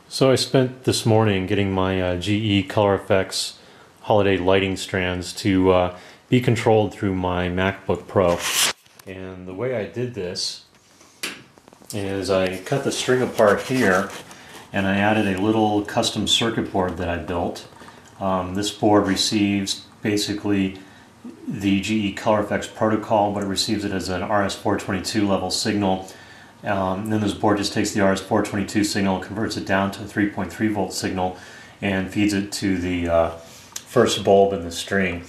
So I spent this morning getting my GE Color Effects holiday lighting strands to be controlled through my MacBook Pro. And the way I did this is I cut the string apart here and I added a little custom circuit board that I built. This board receives basically the GE Color Effects protocol, but it receives it as an RS-422 level signal. Then this board just takes the RS-422 signal, converts it down to a 3.3 volt signal, and feeds it to the first bulb in the string.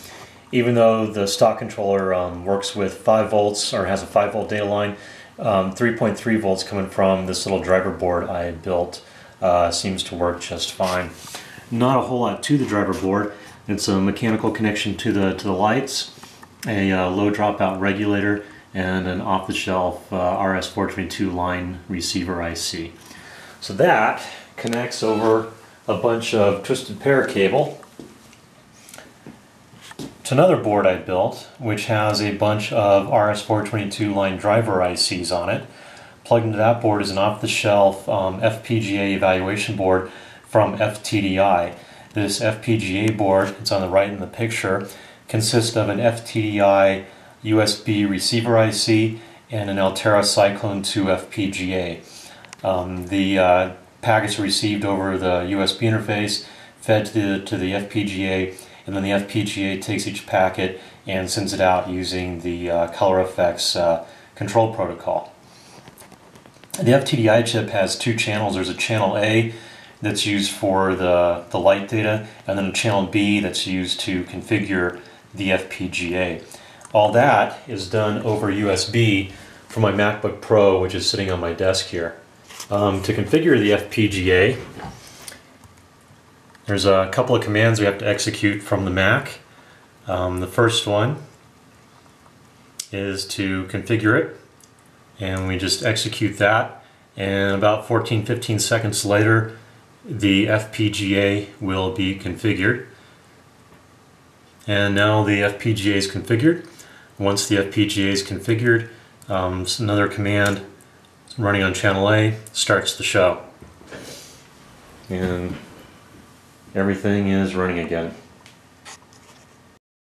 Even though the stock controller works with 5 volts or has a 5 volt data line, 3.3 volts coming from this little driver board I built seems to work just fine. Not a whole lot to the driver board. It's a mechanical connection to the lights, a low dropout regulator, and an off-the-shelf RS-422 line receiver IC. So that connects over a bunch of twisted pair cable to another board I built, which has a bunch of RS-422 line driver ICs on it. Plugged into that board is an off-the-shelf FPGA evaluation board from FTDI. This FPGA board, it's on the right in the picture, consists of an FTDI USB receiver IC and an Altera Cyclone 2 FPGA. The packets are received over the USB interface, fed to the FPGA, and then the FPGA takes each packet and sends it out using the Color Effects control protocol. The FTDI chip has 2 channels. There's a channel A that's used for the light data, and then a channel B that's used to configure the FPGA. All that is done over USB from my MacBook Pro, which is sitting on my desk here. To configure the FPGA, there's a couple of commands we have to execute from the Mac. The first one is to configure it, and we just execute that, and about 14-15 seconds later the FPGA will be configured. And now the FPGA is configured. Once the FPGA is configured, another command running on channel A starts the show. And everything is running again.